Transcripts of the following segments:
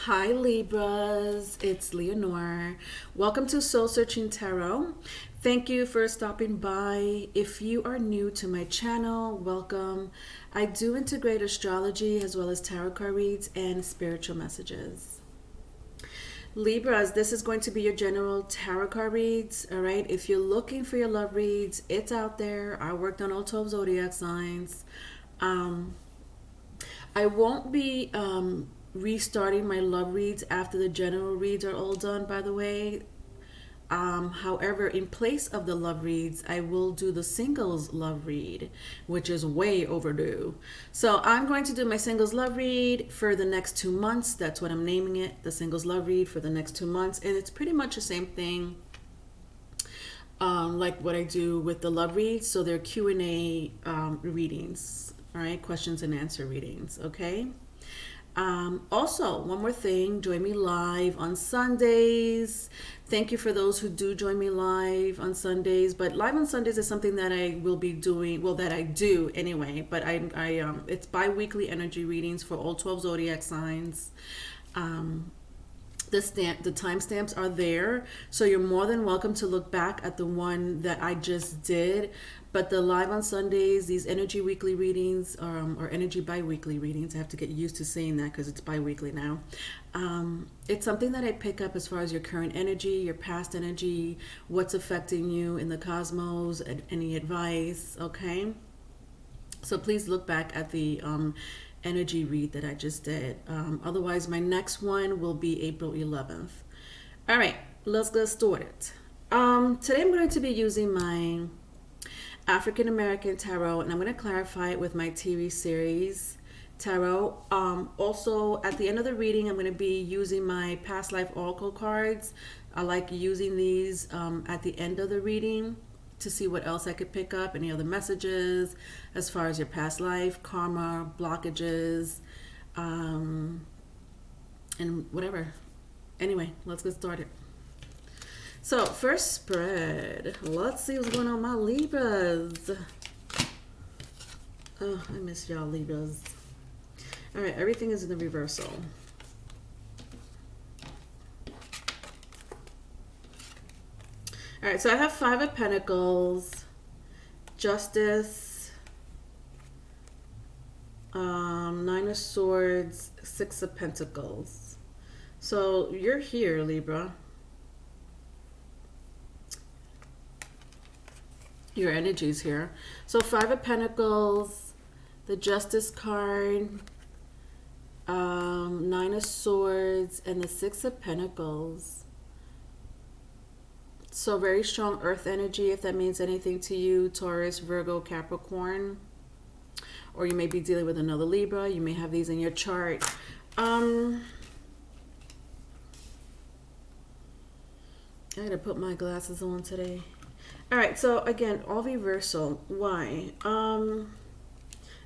Hi Libras, it's Leonore. Welcome to Soul Searching Tarot. Thank you for stopping by. If you are new to my channel, welcome. I do integrate astrology as well as tarot card reads and spiritual messages. Libras, this is going to be your general tarot card reads, all right? If you're looking for your love reads, it's out there. I worked on all 12 zodiac signs. I won't be restarting my love reads after the general reads are all done, by the way. However, in place of the love reads, I will do the singles love read, which is way overdue. So I'm going to do my singles love read for the next 2 months. That's what I'm naming it, the singles love read for the next 2 months. And it's pretty much the same thing like what I do with the love reads. So they're Q&A readings, all right, questions and answer readings, okay? Also, one more thing, join me live on Sundays. Thank you for those who do join me live on Sundays. But live on Sundays is something that I will be doing, well, that I do anyway. But it's bi-weekly energy readings for all 12 zodiac signs. The timestamps are there, so you're more than welcome to look back at the one that I just did. But the live on Sundays, these energy weekly readings, or energy bi-weekly readings, I have to get used to saying that because it's bi-weekly now. It's something that I pick up as far as your current energy, your past energy, what's affecting you in the cosmos, any advice, okay? So please look back at the energy read that I just did. Otherwise, my next one will be April 11th. All right, let's get started. Today I'm going to be using my African American Tarot, and I'm going to clarify it with my TV series Tarot. Also, at the end of the reading, I'm going to be using my past life oracle cards. I like using these at the end of the reading to see what else I could pick up, any other messages as far as your past life, karma, blockages, and whatever. Anyway, let's get started. So, first spread. Let's see what's going on, my Libras. Oh, I miss y'all, Libras. All right, everything is in the reversal. All right, so I have 5 of Pentacles, Justice, 9 of Swords, 6 of Pentacles. So you're here, Libra. Your energy's here. So 5 of Pentacles, the Justice card, 9 of Swords, and the 6 of Pentacles. So very strong earth energy, if that means anything to you, Taurus, Virgo, Capricorn. Or you may be dealing with another Libra. You may have these in your chart. I gotta put my glasses on today. All right, so again, all reversal. Why?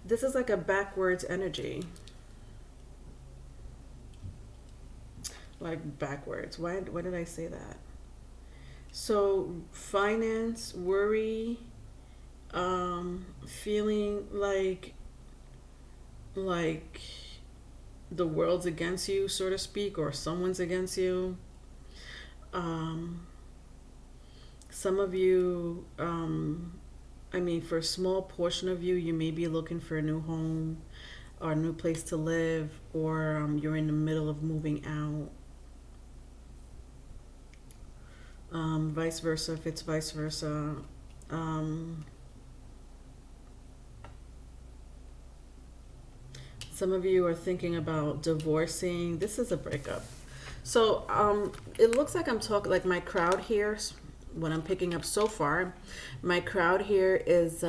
This is like a backwards energy. Like backwards. Why did I say that? So finance, worry, feeling like the world's against you, so to speak, or someone's against you. Some of you, I mean, for a small portion of you, you may be looking for a new home or a new place to live, or you're in the middle of moving out. Vice versa, if it's vice versa. Some of you are thinking about divorcing. This is a breakup. So it looks like I'm talking, like my crowd here, what I'm picking up so far, my crowd here is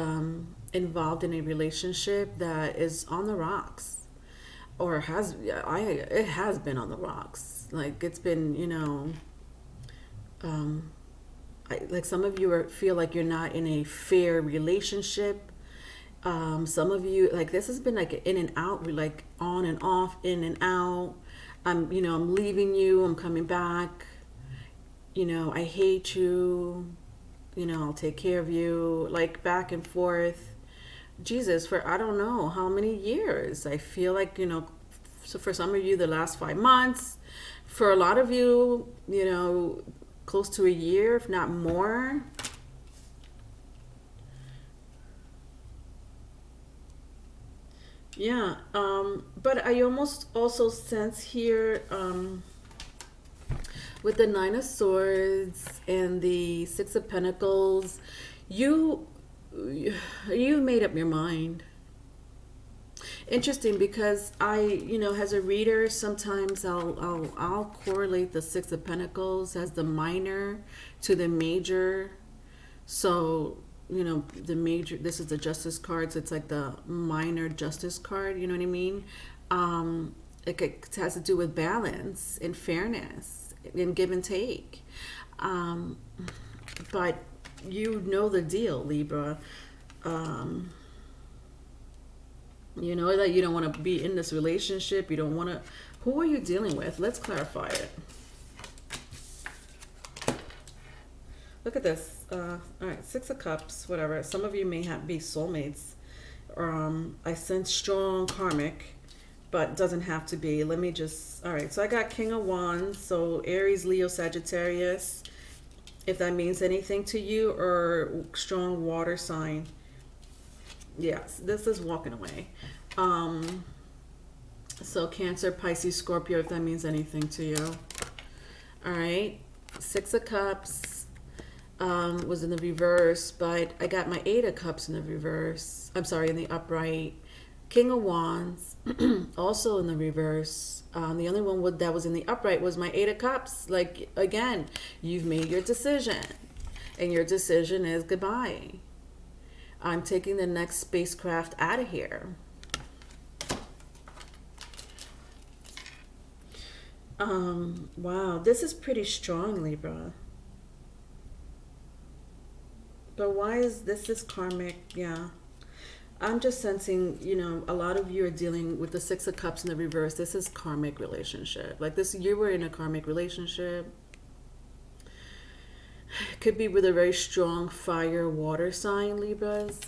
involved in a relationship that is on the rocks, or it has been on the rocks. Like it's been, you know, like some of you feel like you're not in a fair relationship. Some of you, like this has been like in and out, like on and off, in and out. I'm leaving you, I'm coming back. I hate you. I'll take care of you. Like back and forth. Jesus, for I don't know how many years. I feel like, So for some of you, the last 5 months. For a lot of you, you know, close to a year, if not more. Yeah, but I almost also sense here, with the Nine of Swords and the Six of Pentacles, you you made up your mind. Interesting, because I, you know, as a reader, sometimes I'll correlate the Six of Pentacles as the minor to the major. So, you know, the major, this is the Justice card, so it's like the minor Justice card, you know what I mean? It has to do with balance and fairness and give and take. But you know the deal, Libra. You know that you don't want to be in this relationship. You don't want to. Who are you dealing with? Let's clarify it. Look at this. All right, Six of Cups, whatever. Some of you may be soulmates. I sense strong karmic, but doesn't have to be. Let me just. All right, so I got King of Wands. So Aries, Leo, Sagittarius. If that means anything to you, or strong water sign. Yes, this is walking away. So Cancer, Pisces, Scorpio, if that means anything to you. All right, Six of Cups was in the reverse, but I got my Eight of Cups in the reverse. I'm sorry, in the upright. King of Wands, also in the reverse. The only one that was in the upright was my Eight of Cups. Like, again, you've made your decision, and your decision is goodbye. I'm taking the next spacecraft out of here. Wow, this is pretty strong, Libra. But why is this karmic? Yeah. I'm just sensing, you know, a lot of you are dealing with the Six of Cups in the reverse. This is karmic relationship. Like this, you were in a karmic relationship. Could be with a very strong fire water sign, Libras.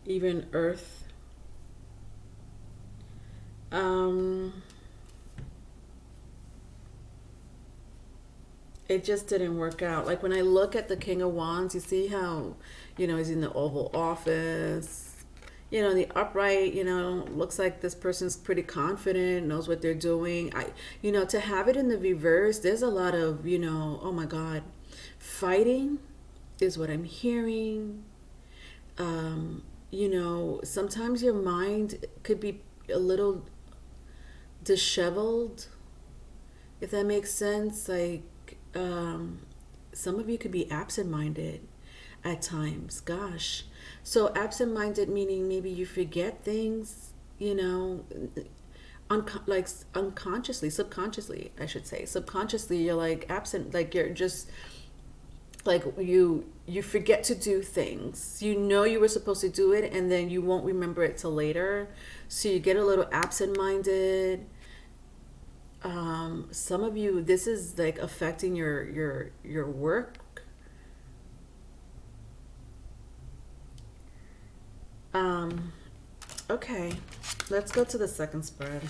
Even earth. It just didn't work out. Like when I look at the King of Wands, you see how, you know, he's in the Oval Office. You know, in the upright, you know, looks like this person's pretty confident, knows what they're doing. You know, to have it in the reverse, there's a lot of, you know, oh my God, fighting is what I'm hearing. You know, sometimes your mind could be a little disheveled, if that makes sense. Like, some of you could be absent-minded at times. Gosh. So absent-minded meaning maybe you forget things, you know, like unconsciously, subconsciously, I should say. Subconsciously, you're like absent, like you're just like you forget to do things. You know you were supposed to do it, and then you won't remember it till later. So you get a little absent-minded. Some of you, this is like affecting your work. Okay, let's go to the second spread.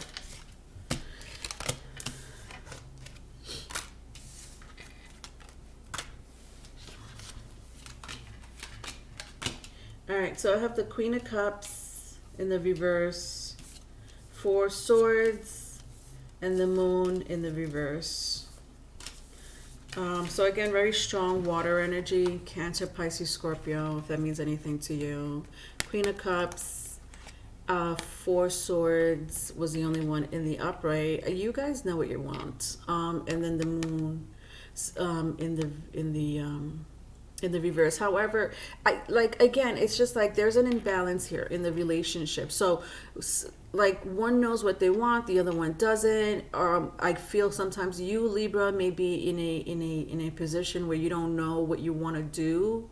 All right, so I have the Queen of Cups in the reverse, Four Swords, and the Moon in the reverse. So again, very strong water energy, Cancer, Pisces, Scorpio, if that means anything to you. Queen of Cups, Four Swords was the only one in the upright. You guys know what you want. And then the Moon in the reverse. However, again, it's just like there's an imbalance here in the relationship. So like one knows what they want, the other one doesn't. I feel sometimes you, Libra, may be in a position where you don't know what you want to do.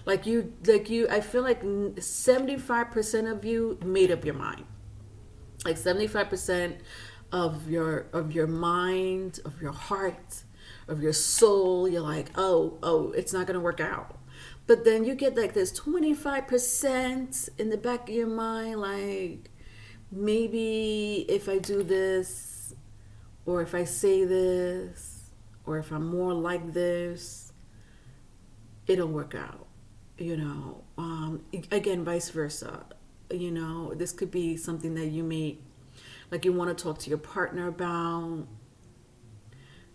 I feel like 75% of you made up your mind. Like 75% of your mind, of your heart, of your soul, you're like, oh, it's not going to work out. But then you get like this 25% in the back of your mind, like maybe if I do this, or if I say this, or if I'm more like this, it'll work out, you know. Again, vice versa. You know, this could be something that you may, like, you want to talk to your partner about.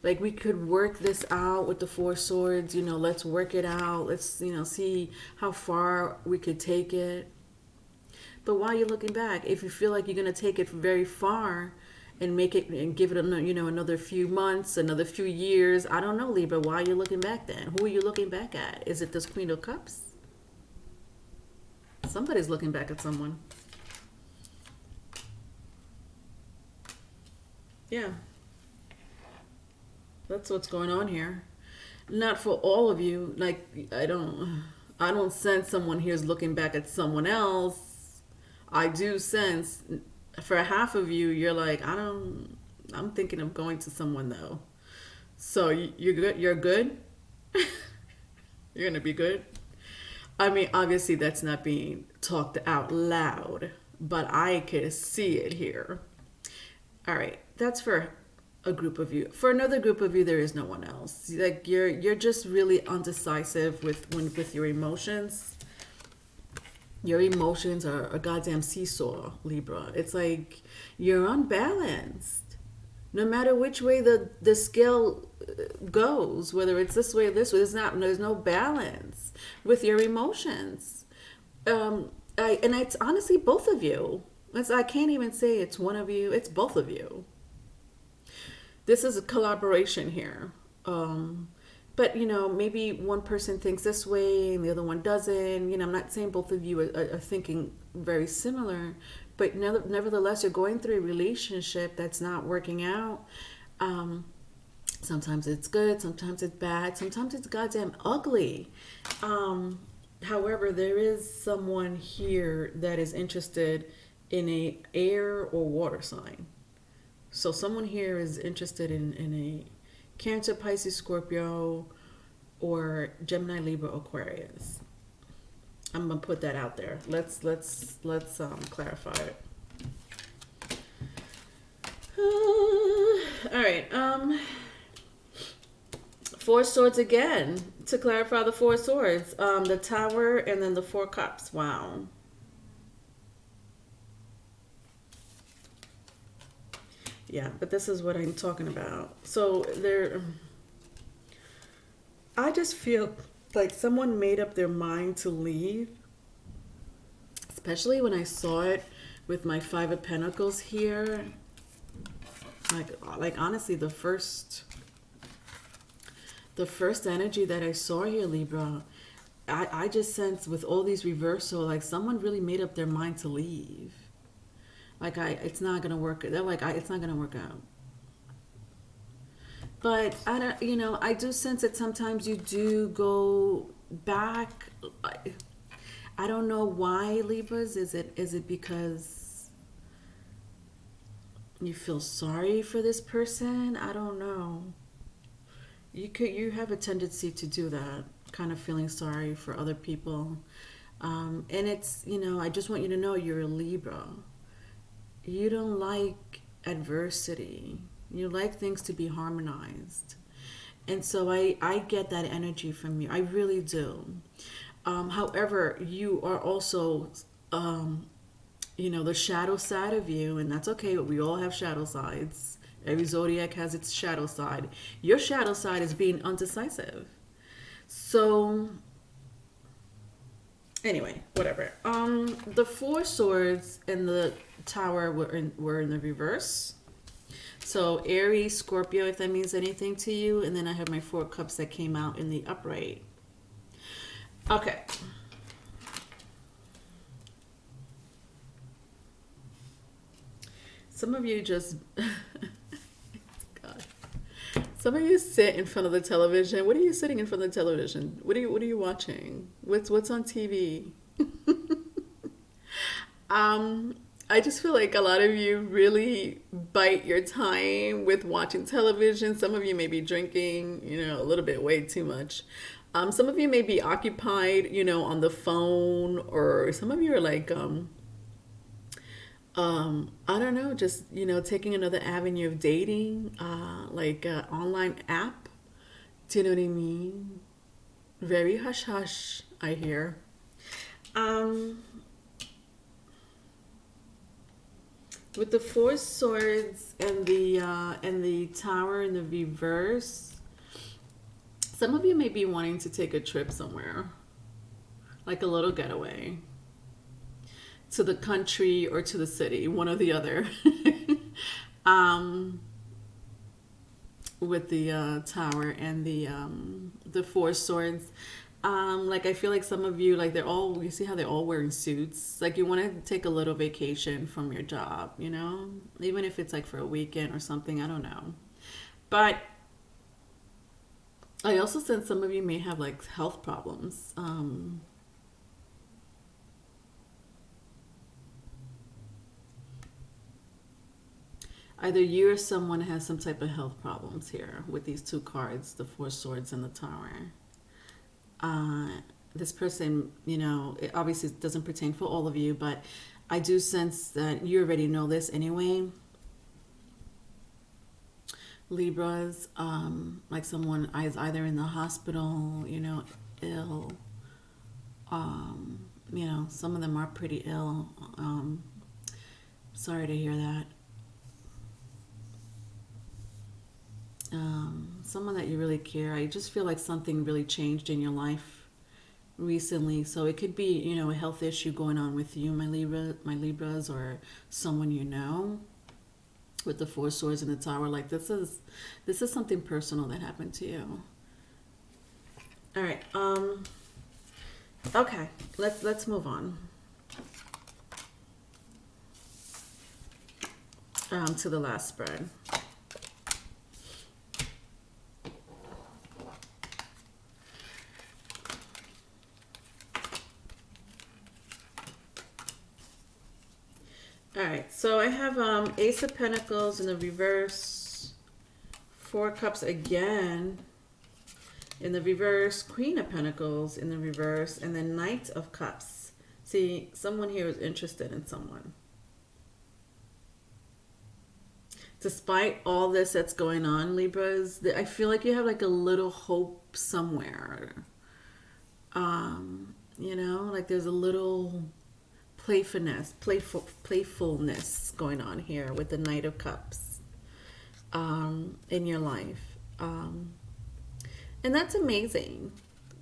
Like, we could work this out with the Four Swords, you know, let's work it out. Let's, you know, see how far we could take it. But while you're looking back, if you feel like you're going to take it very far and make it and give it, you know, another few months, another few years, I don't know, Libra, why are you looking back then? Who are you looking back at? Is it this Queen of Cups? Somebody's looking back at someone. Yeah. That's what's going on here. Not for all of you. Like, I don't sense someone here is looking back at someone else. I do sense for half of you, you're like, I'm thinking of going to someone though. So you're good. You're good. You're gonna be good. I mean, obviously that's not being talked out loud, but I can see it here. All right, that's for a group of you. For another group of you, there is no one else. Like, you're just really undecisive with your emotions. Your emotions are a goddamn seesaw, Libra. It's like you're unbalanced. No matter which way the scale goes, whether it's this way or this way, there's no balance with your emotions. And it's honestly both of you. I can't even say it's one of you. It's both of you. This is a collaboration here. But, you know, maybe one person thinks this way and the other one doesn't. You know, I'm not saying both of you are thinking very similar, but nevertheless, you're going through a relationship that's not working out. Sometimes it's good, sometimes it's bad, sometimes it's goddamn ugly. However, there is someone here that is interested in a air or water sign. So someone here is interested in a Cancer, Pisces, Scorpio, or Gemini, Libra, Aquarius. I'm gonna put that out there. Let's clarify it. All right. Four Swords again. To clarify the Four Swords, the Tower and then the Four Cups. Wow. Yeah, but this is what I'm talking about. So I just feel like someone made up their mind to leave, especially when I saw it with my Five of Pentacles here. Like honestly, the first energy that I saw here, Libra, I just sense with all these reversal, like someone really made up their mind to leave. Like it's not gonna work. They're like, it's not gonna work out. But I don't, you know, I do sense that sometimes you do go back. I don't know why, Libras. Is it because you feel sorry for this person? I don't know. You have a tendency to do that, kind of feeling sorry for other people. And it's, you know, I just want you to know you're a Libra. You don't like adversity. You like things to be harmonized. And so I get that energy from you. I really do. However, you are also, you know, the shadow side of you, and that's okay. We all have shadow sides. Every zodiac has its shadow side. Your shadow side is being undecisive. So anyway, whatever. The Four Swords and the Tower were in the reverse. So Aries, Scorpio, if that means anything to you, and then I have my Four Cups that came out in the upright. Okay. Some of you just God. Some of you sit in front of the television. What are you sitting in front of the television? What are you watching? What's on TV? I just feel like a lot of you really bite your time with watching television. Some of you may be drinking, you know, a little bit way too much. Some of you may be occupied, on the phone, or some of you are like, I don't know, just, taking another avenue of dating, like an online app. Do you know what I mean? Very hush hush, I hear. Um, with the Four Swords and the Tower in the reverse, some of you may be wanting to take a trip somewhere, like a little getaway to the country or to the city, one or the other. um, with the Tower and the Four Swords. Like I feel like some of you, like you see how they're all wearing suits. Like you want to take a little vacation from your job, even if it's like for a weekend or something. I don't know, but I also sense some of you may have like health problems. Either you or someone has some type of health problems here with these two cards, the Four Swords and the Tower. This person, it obviously doesn't pertain for all of you, but I do sense that you already know this anyway. Libras, like someone is either in the hospital, ill. Some of them are pretty ill. Sorry to hear that. Someone that you really care. I just feel like something really changed in your life recently. So it could be, a health issue going on with you, my Libras, or someone you know. With the Four Swords and the Tower, like this is something personal that happened to you. All right. Okay. Let's move on. To the last spread. All right, so I have Ace of Pentacles in the reverse, Four Cups again in the reverse, Queen of Pentacles in the reverse, and then Knight of Cups. See, someone here is interested in someone. Despite all this that's going on, Libras, I feel like you have like a little hope somewhere. Like there's a little playfulness going on here with the Knight of Cups in your life, and that's amazing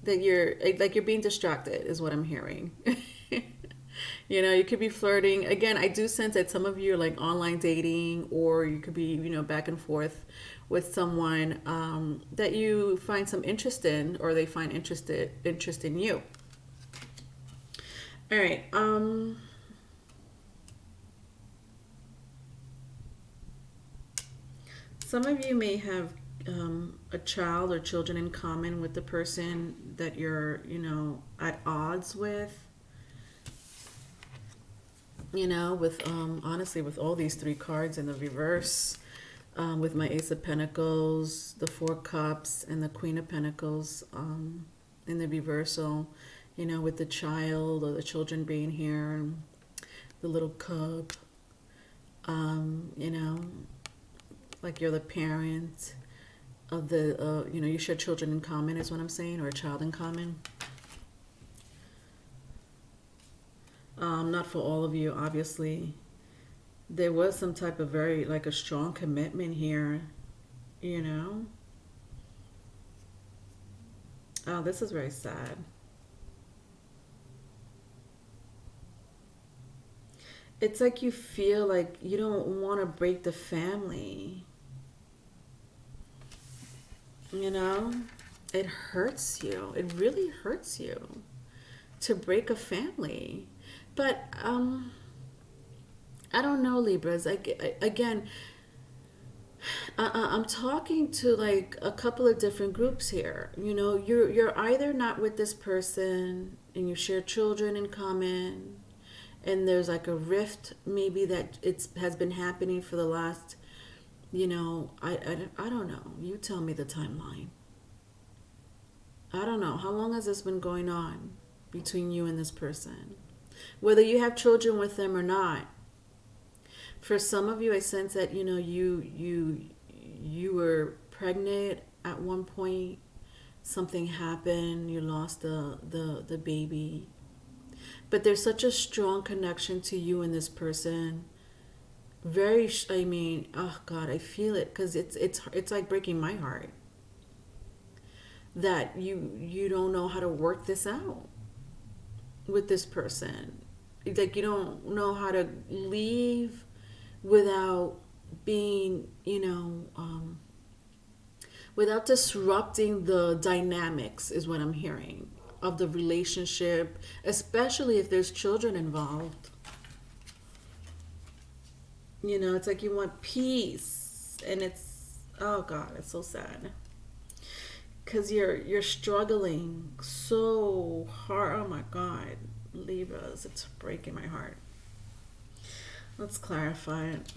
that you're being distracted is what I'm hearing. You could be flirting again. I do sense that some of you are like online dating, or you could be back and forth with someone that you find some interest in, or they find interest in you. All right. Some of you may have a child or children in common with the person that you're, at odds with. With honestly, with all these three cards in the reverse, with my Ace of Pentacles, the Four Cups, and the Queen of Pentacles in the reversal. With the child or the children being here, the little cub, like you're the parent of the, you share children in common is what I'm saying, or a child in common. Not for all of you, obviously. There was some type of like a strong commitment here, Oh, this is very sad. It's like you feel like you don't want to break the family. It hurts you. It really hurts you to break a family. But I don't know, Libras. Again, I'm talking to like a couple of different groups here. You're either not with this person and you share children in common, and there's like a rift maybe that has been happening for the last, I don't know. You tell me the timeline. I don't know. How long has this been going on between you and this person? Whether you have children with them or not. For some of you, I sense that, you were pregnant at one point. Something happened. You lost the baby. But there's such a strong connection to you and this person. I mean, oh God, I feel it, because it's like breaking my heart that you don't know how to work this out with this person. Like, you don't know how to leave without being, without disrupting the dynamics, is what I'm hearing, of the relationship, especially if there's children involved. It's like you want peace, and it's, oh God, it's so sad. Because you're struggling so hard. Oh my God, Libras, it's breaking my heart. Let's clarify it.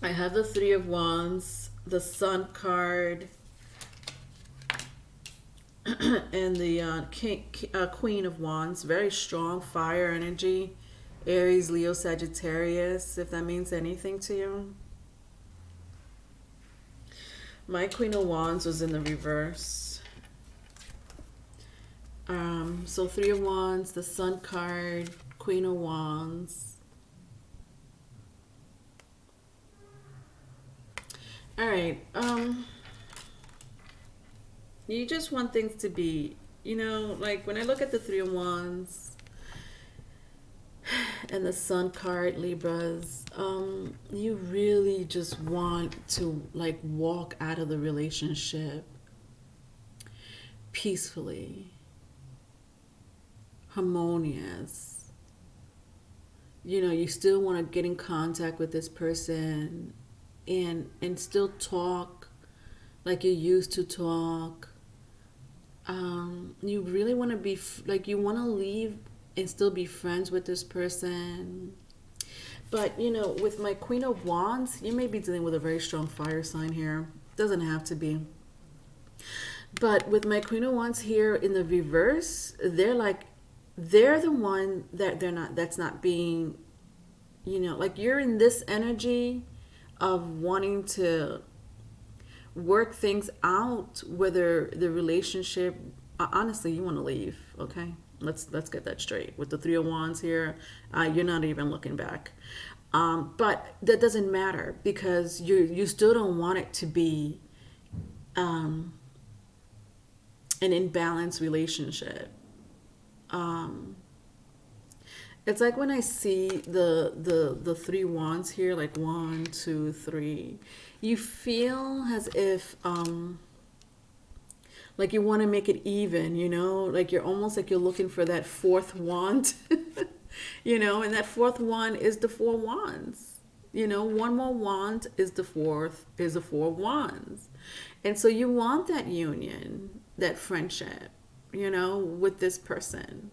I have the Three of Wands, the Sun card, and the Queen of Wands. Very strong fire energy. Aries, Leo, Sagittarius, if that means anything to you. My Queen of Wands was in the reverse. So Three of Wands, the Sun card, Queen of Wands. All right. You just want things to be, like when I look at the Three of Wands and the Sun card, Libras, you really just want to like walk out of the relationship peacefully, harmonious. You still want to get in contact with this person and still talk like you used to talk. You really want to be you want to leave and still be friends with this person. But with my Queen of Wands, you may be dealing with a very strong fire sign here. Doesn't have to be. But with my Queen of Wands here in the reverse, they're the one that's not being, like you're in this energy of wanting to work things out, whether the relationship, honestly, you want to leave. Okay, let's get that straight. With the Three of Wands here, you're not even looking back. But that doesn't matter, because you still don't want it to be an imbalanced relationship. It's like when I see the Three Wands here, like 1, 2, 3, you feel as if like you want to make it even, like you're almost like you're looking for that fourth wand, and that fourth wand is the Four Wands. One more wand is the Four of Wands. And so you want that union, that friendship, with this person.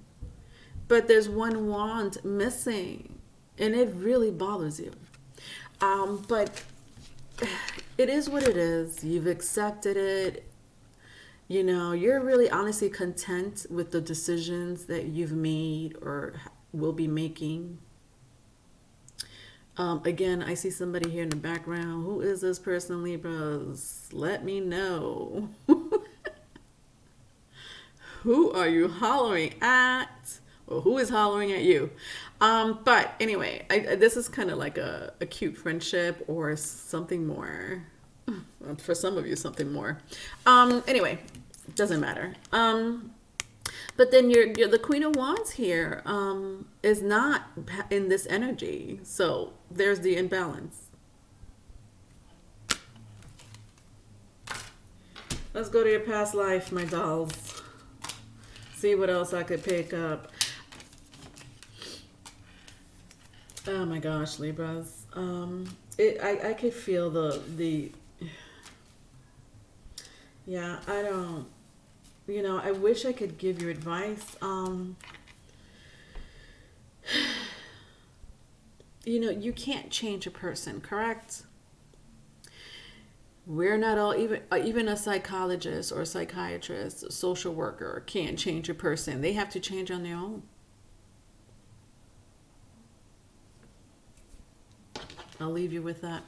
But there's one wand missing, and it really bothers you. But it is what it is. You've accepted it. You're really honestly content with the decisions that you've made or will be making. Again, I see somebody here in the background. Who is this person, Libras? Let me know. Who are you hollering at? Or who is hollering at you? But anyway, this is kind of like a cute friendship or something more. For some of you, something more. Anyway, doesn't matter. But then the Queen of Wands here is not in this energy. So there's the imbalance. Let's go to your past life, my dolls. See what else I could pick up. Oh my gosh, Libras. I could feel the yeah, I don't, I wish I could give you advice. You can't change a person, correct? We're not all, even a psychologist or a psychiatrist, a social worker can't change a person. They have to change on their own. I'll leave you with that.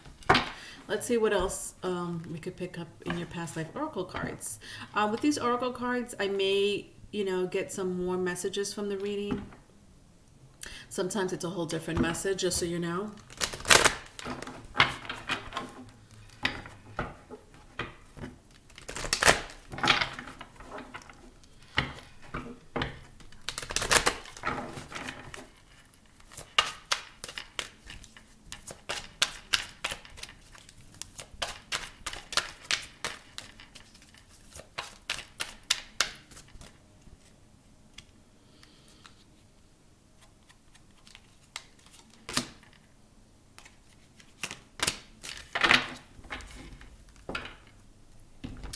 Let's see what else we could pick up in your past life oracle cards. With these oracle cards, I may, get some more messages from the reading. Sometimes it's a whole different message, just so you know.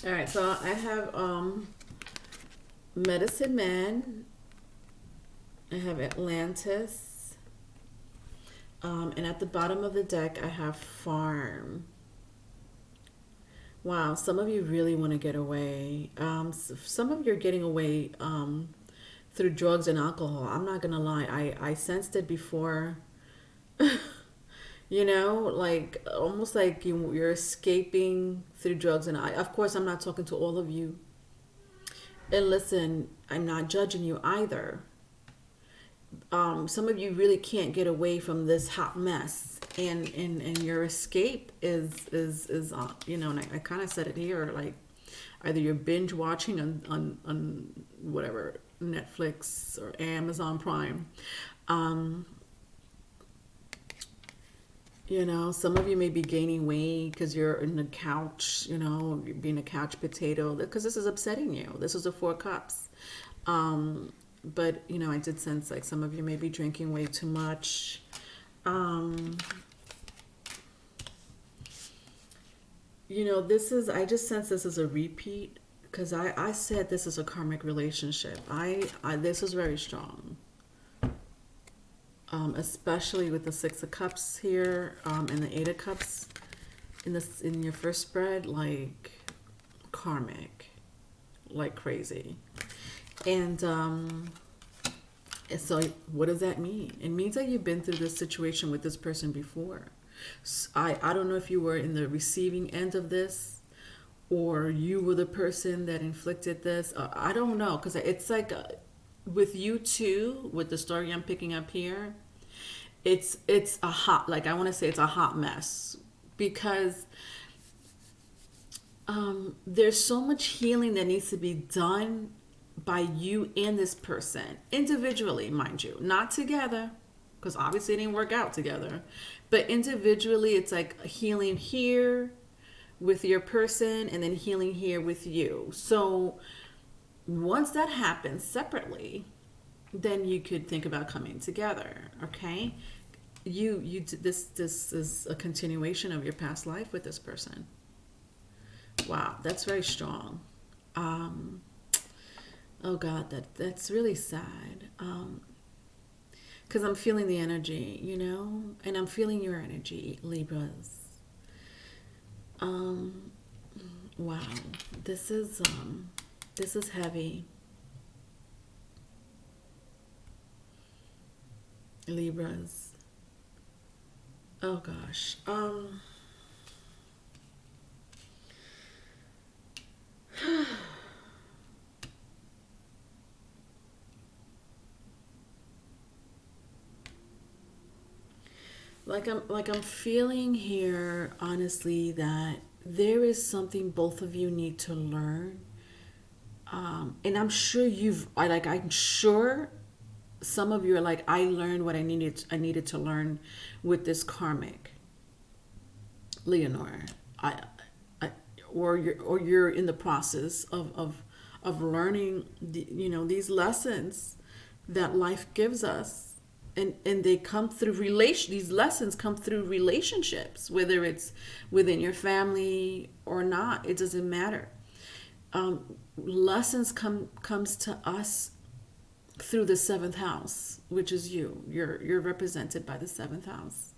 All right, so I have Medicine Man. I have Atlantis. And at the bottom of the deck, I have Farm. Wow, some of you really want to get away. Some of you are getting away through drugs and alcohol. I'm not going to lie. I sensed it before. Like almost like you're escaping through drugs. And of course, I'm not talking to all of you. And listen, I'm not judging you either. Some of you really can't get away from this hot mess, and your escape is and I kind of said it here, like either you're binge watching on whatever, Netflix or Amazon Prime. Some of you may be gaining weight because you're in the couch, you're being a couch potato, because this is upsetting you. This is the Four Cups. But, I did sense like some of you may be drinking way too much. I just sense this is a repeat, because I said this is a karmic relationship. This is very strong. Especially with the Six of Cups here, and the Eight of Cups in your first spread, like karmic, like crazy. And so what does that mean? It means that you've been through this situation with this person before. I don't know if you were in the receiving end of this, or you were the person that inflicted this. I don't know, because it's like with you too, with the story I'm picking up here, it's a hot, like I want to say it's a hot mess, because there's so much healing that needs to be done by you and this person individually, mind you, not together, because obviously it didn't work out together, but individually. It's like healing here with your person and then healing here with you. So once that happens separately, then you could think about coming together. Okay, this is a continuation of your past life with this person. Wow, that's very strong. Oh God, that's really sad. Because I'm feeling the energy, and I'm feeling your energy, Libras. Wow, this is heavy, Libras. Oh gosh. I'm feeling here, honestly, that there is something both of you need to learn. And I'm sure I'm sure some of you are like, I learned what I needed to learn with this karmic, Leonore. Or you're in the process of learning these lessons that life gives us. And they come through these lessons come through relationships, whether it's within your family or not, it doesn't matter. Lessons comes to us through the seventh house, which is you. You're represented by the seventh house.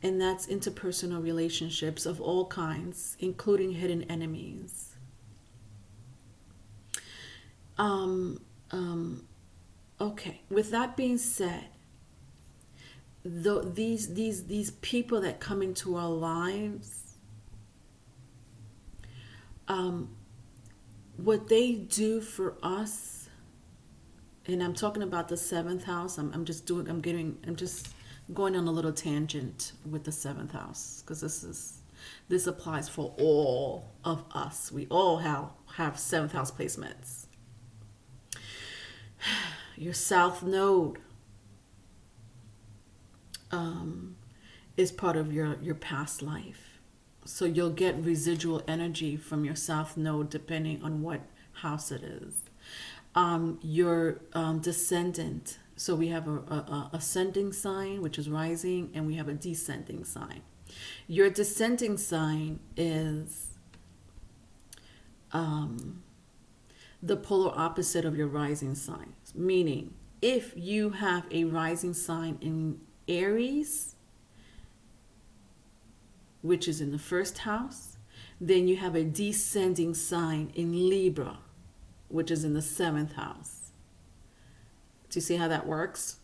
And that's interpersonal relationships of all kinds, including hidden enemies. Okay, with that being said, these people that come into our lives, what they do for us, and I'm talking about the seventh house. I'm just going on a little tangent with the seventh house, because this applies for all of us. We all have seventh house placements. Your south node is part of your past life. So you'll get residual energy from your south node depending on what house it is. Your descendant. So we have a ascending sign, which is rising, and we have a descending sign. Your descending sign is the polar opposite of your rising sign. Meaning, if you have a rising sign in Aries, which is in the first house, then you have a descending sign in Libra, which is in the seventh house. Do you see how that works?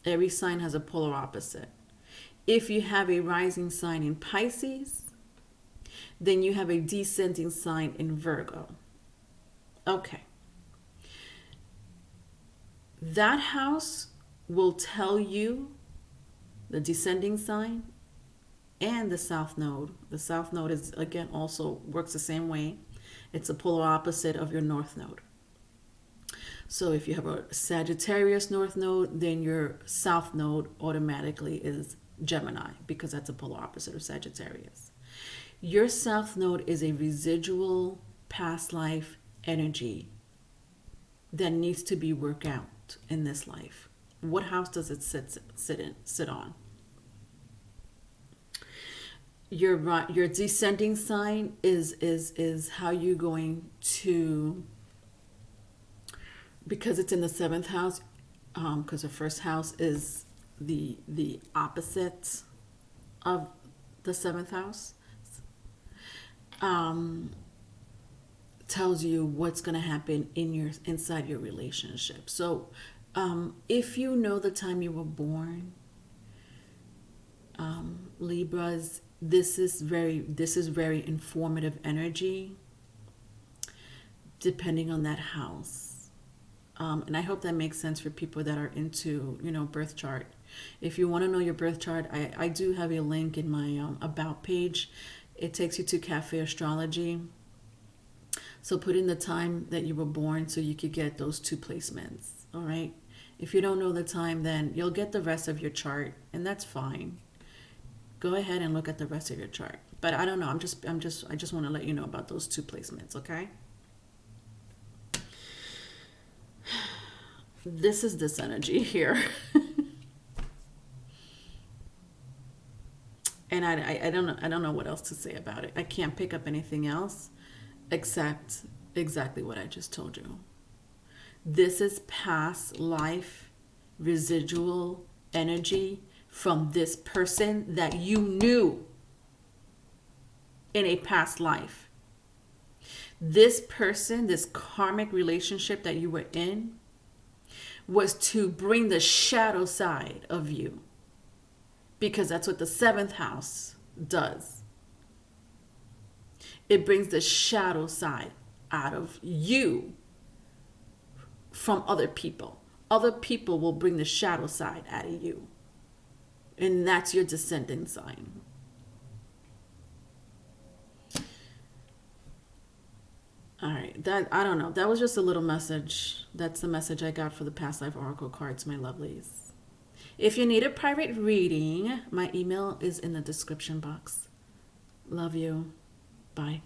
Every sign has a polar opposite. If you have a rising sign in Pisces, then you have a descending sign in Virgo. Okay. That house will tell you the descending sign and the south node. The south node is, again, also works the same way. It's a polar opposite of your north node. So if you have a Sagittarius north node, then your south node automatically is Gemini, because that's a polar opposite of Sagittarius. Your south node is a residual past life energy that needs to be worked out in this life. What house does it sit on? Your descending sign is how you're going to, because it's in the seventh house, because the first house is the opposite of the seventh house, tells you what's going to happen inside your relationship. So if you know the time you were born, Libras, this is very informative energy depending on that house. And I hope that makes sense for people that are into, birth chart. If you want to know your birth chart, I do have a link in my about page. It takes you to Cafe Astrology. So put in the time that you were born so you could get those two placements. All right. If you don't know the time, then you'll get the rest of your chart, and that's fine. Go ahead and look at the rest of your chart. But I don't know. I just want to let you know about those two placements. Okay. This is this energy here. And I don't know what else to say about it. I can't pick up anything else except exactly what I just told you. This is past life residual energy from this person that you knew in a past life. This person, this karmic relationship that you were in, was to bring the shadow side of you, because that's what the seventh house does. It brings the shadow side out of you from other people. Other people will bring the shadow side out of you. And that's your descending sign. All right, I don't know. That was just a little message. That's the message I got for the past life oracle cards, my lovelies. If you need a private reading, my email is in the description box. Love you. Bye.